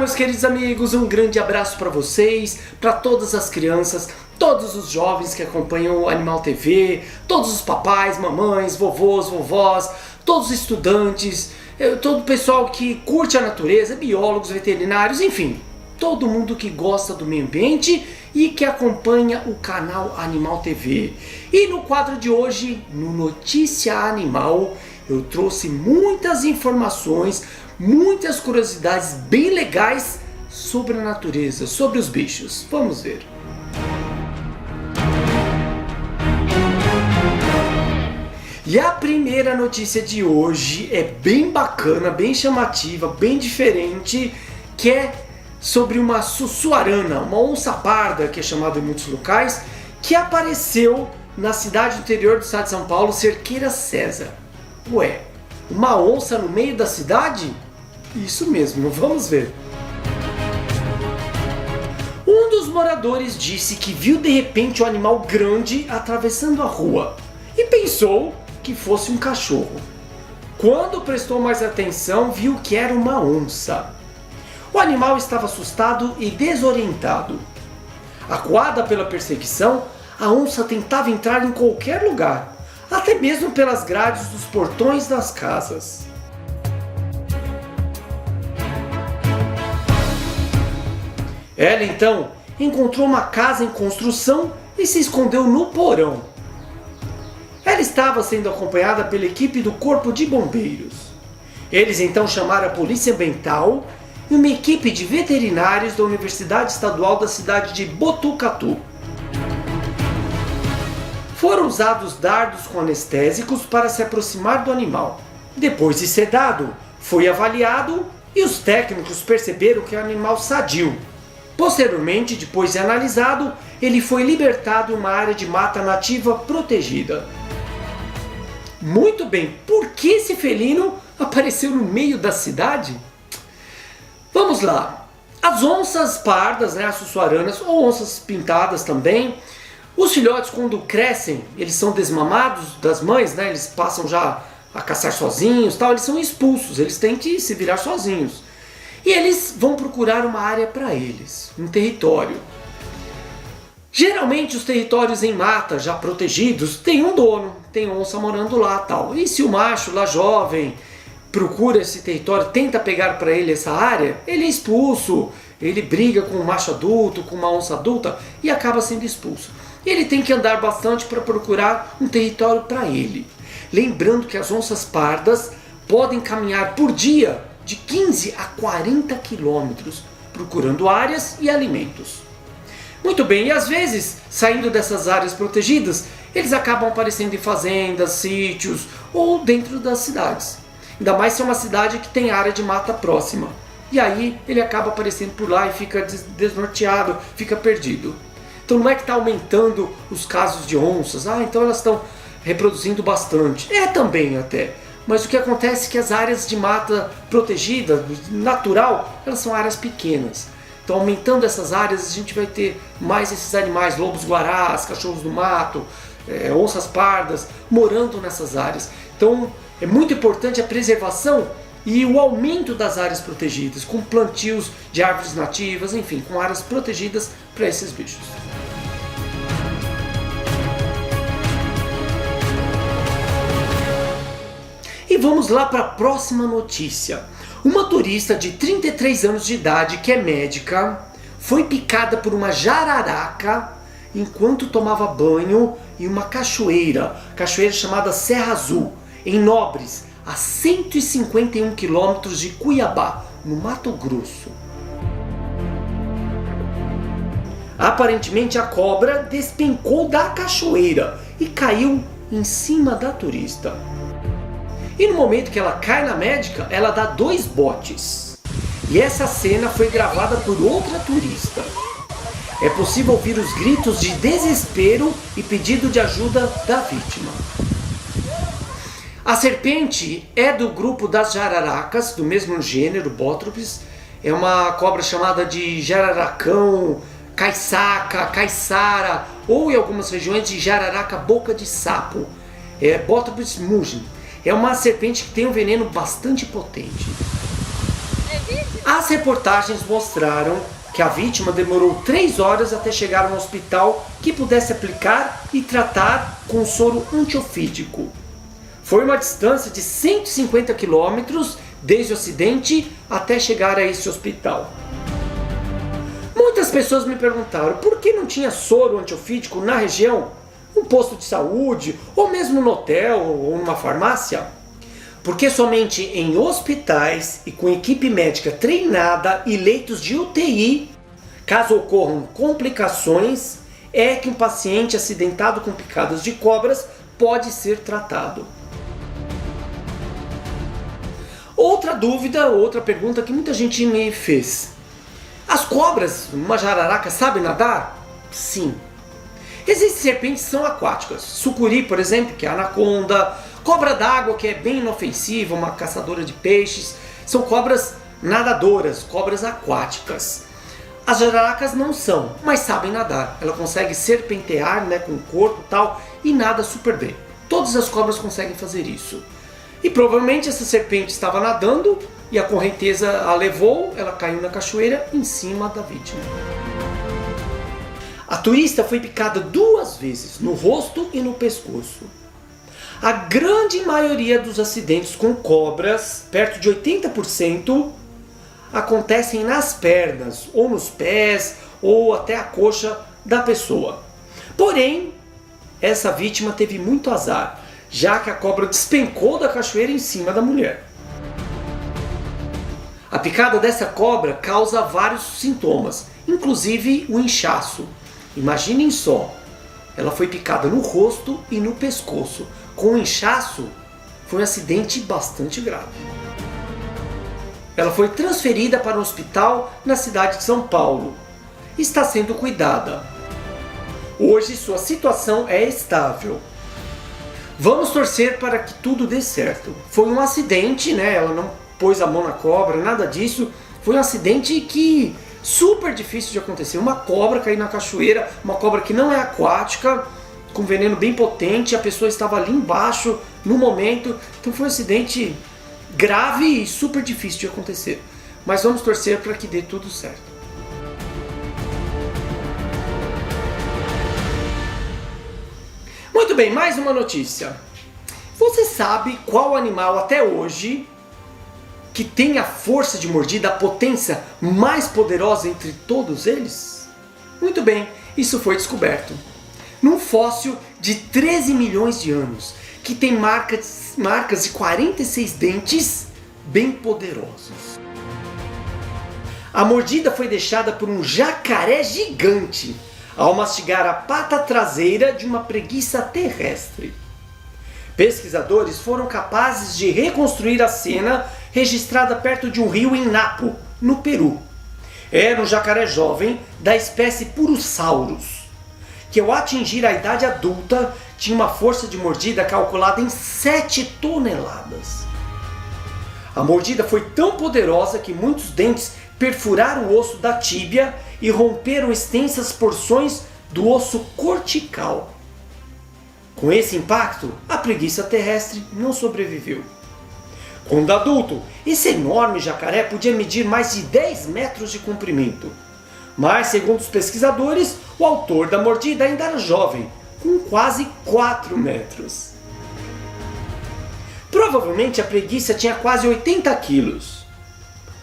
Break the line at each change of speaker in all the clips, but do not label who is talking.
meus queridos amigos, um grande abraço para vocês, para todas as crianças, todos os jovens que acompanham o Animal TV, todos os papais, mamães, vovôs, vovós, todos os estudantes, todo o pessoal que curte a natureza, biólogos, veterinários, enfim, todo mundo que gosta do meio ambiente e que acompanha o canal Animal TV. E no quadro de hoje, no Notícia Animal, eu trouxe muitas informações, muitas curiosidades bem legais sobre a natureza, sobre os bichos. Vamos ver. E a primeira notícia de hoje é bem bacana, bem chamativa, bem diferente, que é sobre uma sussuarana, uma onça parda, que é chamada em muitos locais, que apareceu na cidade interior do estado de São Paulo, Cerqueira César. Ué, uma onça no meio da cidade? Isso mesmo, vamos ver. Um dos moradores disse que viu de repente um animal grande atravessando a rua e pensou que fosse um cachorro. Quando prestou mais atenção, viu que era uma onça. O animal estava assustado e desorientado. Acuada pela perseguição, a onça tentava entrar em qualquer lugar, até mesmo pelas grades dos portões das casas. Ela então encontrou uma casa em construção e se escondeu no porão. Ela estava sendo acompanhada pela equipe do Corpo de Bombeiros. Eles então chamaram a Polícia Ambiental e uma equipe de veterinários da Universidade Estadual da cidade de Botucatu. Foram usados dardos com anestésicos para se aproximar do animal. Depois de sedado, foi avaliado e os técnicos perceberam que é um animal sadio. Posteriormente, depois de analisado, ele foi libertado em uma área de mata nativa protegida. Muito bem, por que esse felino apareceu no meio da cidade? Vamos lá. As onças pardas, as sussuaranas, ou onças pintadas também, os filhotes quando crescem, eles são desmamados das mães, eles passam já a caçar sozinhos, eles são expulsos, eles têm que se virar sozinhos. E eles vão procurar uma área para eles, um território. Geralmente os territórios em mata, já protegidos, tem um dono, tem onça morando lá tal. E se o macho lá jovem procura esse território, tenta pegar para ele essa área, ele é expulso, ele briga com um macho adulto, com uma onça adulta e acaba sendo expulso. Ele tem que andar bastante para procurar um território para ele. Lembrando que as onças pardas podem caminhar por dia de 15 a 40 quilômetros, procurando áreas e alimentos. Muito bem, e às vezes, saindo dessas áreas protegidas, eles acabam aparecendo em fazendas, sítios ou dentro das cidades. Ainda mais se é uma cidade que tem área de mata próxima. E aí ele acaba aparecendo por lá e fica desnorteado, fica perdido. Então não é que está aumentando os casos de onças, então elas estão reproduzindo bastante. É também até. Mas o que acontece é que as áreas de mata protegida, natural, elas são áreas pequenas. Então aumentando essas áreas a gente vai ter mais esses animais, lobos-guarás, cachorros do mato, onças pardas, morando nessas áreas. Então é muito importante a preservação e o aumento das áreas protegidas, com plantios de árvores nativas, enfim, com áreas protegidas para esses bichos. E vamos lá para a próxima notícia. Uma turista de 33 anos de idade, que é médica, foi picada por uma jararaca enquanto tomava banho em uma cachoeira chamada Serra Azul, em Nobres, a 151 quilômetros de Cuiabá, no Mato Grosso. Aparentemente a cobra despencou da cachoeira e caiu em cima da turista. E no momento que ela cai na médica, ela dá 2 botes. E essa cena foi gravada por outra turista. É possível ouvir os gritos de desespero e pedido de ajuda da vítima. A serpente é do grupo das jararacas, do mesmo gênero, Bótropes. É uma cobra chamada de jararacão, caiçaca, caiçara, ou em algumas regiões de jararaca boca de sapo. É Bótropes mugem. É uma serpente que tem um veneno bastante potente.
É vídeo?
As reportagens mostraram que a vítima demorou 3 horas até chegar a um hospital que pudesse aplicar e tratar com soro antiofídico. Foi uma distância de 150 quilômetros desde o acidente até chegar a esse hospital. Muitas pessoas me perguntaram por que não tinha soro antiofídico na região, um posto de saúde, ou mesmo no hotel ou numa farmácia. Porque somente em hospitais e com equipe médica treinada e leitos de UTI, caso ocorram complicações, é que um paciente acidentado com picadas de cobras pode ser tratado. Outra dúvida, outra pergunta que muita gente me fez. As cobras, uma jararaca, sabem nadar? Sim. Existem serpentes que são aquáticas. Sucuri, por exemplo, que é a anaconda. Cobra d'água, que é bem inofensiva, uma caçadora de peixes. São cobras nadadoras, cobras aquáticas. As jararacas não são, mas sabem nadar. Ela consegue serpentear, né, com o corpo e tal, e nada super bem. Todas as cobras conseguem fazer isso. E provavelmente essa serpente estava nadando e a correnteza a levou, ela caiu na cachoeira em cima da vítima. A turista foi picada 2 vezes, no rosto e no pescoço. A grande maioria dos acidentes com cobras, perto de 80%, acontecem nas pernas, ou nos pés, ou até a coxa da pessoa. Porém, essa vítima teve muito azar, já que a cobra despencou da cachoeira em cima da mulher. A picada dessa cobra causa vários sintomas, inclusive o inchaço. Imaginem só, ela foi picada no rosto e no pescoço. Com o inchaço, foi um acidente bastante grave. Ela foi transferida para um hospital na cidade de São Paulo. Está sendo cuidada. Hoje sua situação é estável. Vamos torcer para que tudo dê certo. Foi um acidente, né? Ela não pôs a mão na cobra, nada disso. Foi um acidente que super difícil de acontecer. Uma cobra cair na cachoeira, uma cobra que não é aquática, com veneno bem potente, a pessoa estava ali embaixo no momento. Então foi um acidente grave e super difícil de acontecer. Mas vamos torcer para que dê tudo certo. Muito bem, mais uma notícia. Você sabe qual animal até hoje que tem a força de mordida, a potência mais poderosa entre todos eles? Muito bem, isso foi descoberto num fóssil de 13 milhões de anos, que tem marcas de 46 dentes bem poderosos. A mordida foi deixada por um jacaré gigante ao mastigar a pata traseira de uma preguiça terrestre. Pesquisadores foram capazes de reconstruir a cena registrada perto de um rio em Napo, no Peru. Era um jacaré jovem da espécie Purosaurus, que ao atingir a idade adulta tinha uma força de mordida calculada em 7 toneladas. A mordida foi tão poderosa que muitos dentes perfuraram o osso da tíbia e romperam extensas porções do osso cortical. Com esse impacto, a preguiça terrestre não sobreviveu. Quando adulto, esse enorme jacaré podia medir mais de 10 metros de comprimento. Mas, segundo os pesquisadores, o autor da mordida ainda era jovem, com quase 4 metros. Provavelmente a preguiça tinha quase 80 quilos.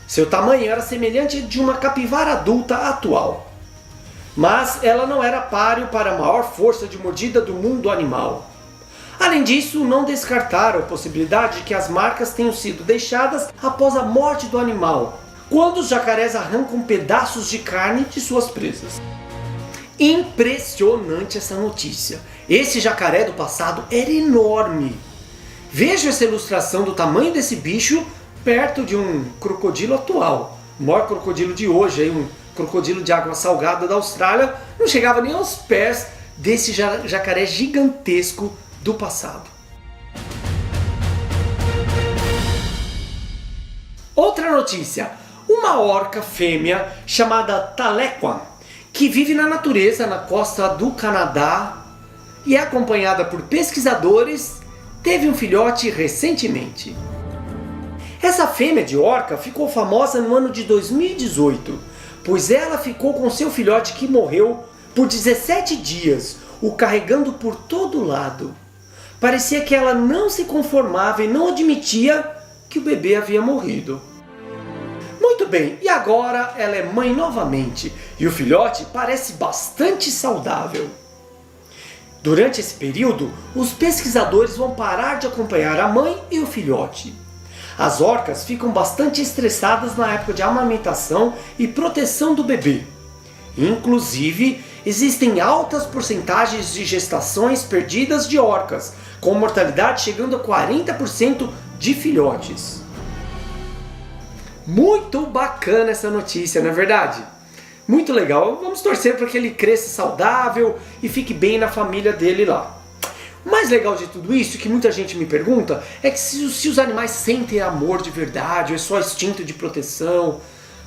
Seu tamanho era semelhante de uma capivara adulta atual. Mas ela não era páreo para a maior força de mordida do mundo animal. Além disso, não descartaram a possibilidade de que as marcas tenham sido deixadas após a morte do animal, quando os jacarés arrancam pedaços de carne de suas presas. Impressionante essa notícia. Esse jacaré do passado era enorme. Veja essa ilustração do tamanho desse bicho perto de um crocodilo atual. O maior crocodilo de hoje, um crocodilo de água salgada da Austrália, não chegava nem aos pés desse jacaré gigantesco do passado. Outra notícia. Uma orca fêmea chamada Tahlequah, que vive na natureza na costa do Canadá e é acompanhada por pesquisadores, teve um filhote recentemente. Essa fêmea de orca ficou famosa no ano de 2018, pois ela ficou com seu filhote que morreu por 17 dias, o carregando por todo lado. Parecia que ela não se conformava e não admitia que o bebê havia morrido. Muito bem, e agora ela é mãe novamente, e o filhote parece bastante saudável. Durante esse período, os pesquisadores vão parar de acompanhar a mãe e o filhote. As orcas ficam bastante estressadas na época de amamentação e proteção do bebê. Inclusive, existem altas porcentagens de gestações perdidas de orcas, com mortalidade chegando a 40% de filhotes. Muito bacana essa notícia, não é verdade? Muito legal, vamos torcer para que ele cresça saudável e fique bem na família dele lá. O mais legal de tudo isso, que muita gente me pergunta, é que se os animais sentem amor de verdade, ou é só instinto de proteção.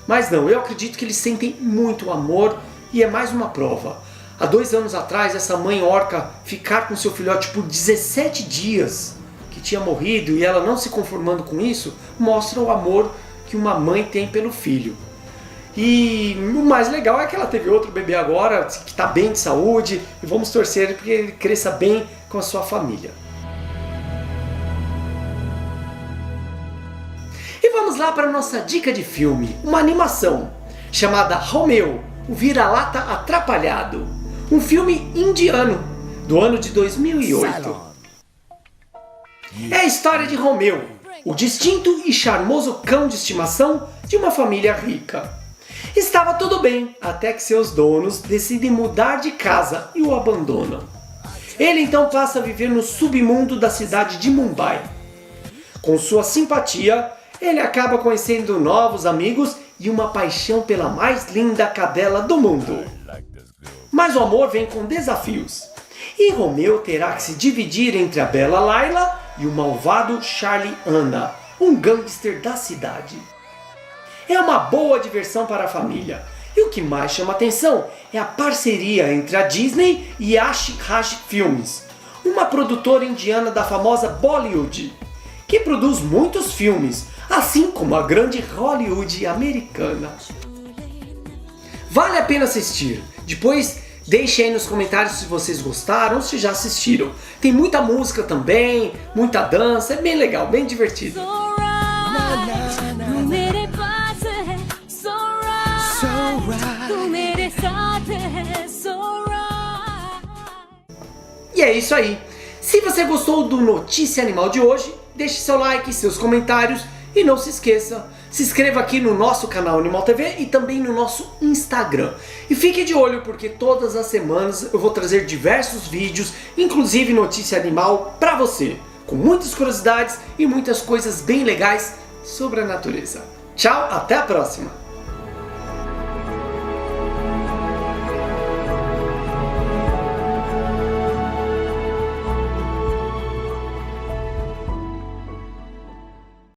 Mas não, eu acredito que eles sentem muito amor e é mais uma prova. Há 2 anos atrás, essa mãe orca ficar com seu filhote por 17 dias, que tinha morrido, e ela não se conformando com isso, mostra o amor que uma mãe tem pelo filho. E o mais legal é que ela teve outro bebê agora, que está bem de saúde, e vamos torcer para que ele cresça bem com a sua família. E vamos lá para a nossa dica de filme, uma animação chamada Romeu, o vira-lata atrapalhado, um filme indiano do ano de 2008. É a história de Romeu, o distinto e charmoso cão de estimação de uma família rica. Estava tudo bem, até que seus donos decidem mudar de casa e o abandonam. Ele então passa a viver no submundo da cidade de Mumbai. Com sua simpatia, ele acaba conhecendo novos amigos e uma paixão pela mais linda cadela do mundo. Mas o amor vem com desafios, e Romeu terá que se dividir entre a bela Layla e o malvado Charlie Anna, um gangster da cidade. É uma boa diversão para a família. E o que mais chama atenção é a parceria entre a Disney e a Raj Films, uma produtora indiana da famosa Bollywood, que produz muitos filmes, assim como a grande Hollywood americana. Vale a pena assistir. Depois deixe aí nos comentários se vocês gostaram ou se já assistiram. Tem muita música também, muita dança, é bem legal, bem divertido. E é isso aí. Se você gostou do Notícia Animal de hoje, deixe seu like, seus comentários e não se esqueça, se inscreva aqui no nosso canal Animal TV e também no nosso Instagram. E fique de olho porque todas as semanas eu vou trazer diversos vídeos, inclusive notícia animal para você, com muitas curiosidades e muitas coisas bem legais sobre a natureza. Tchau, até a próxima!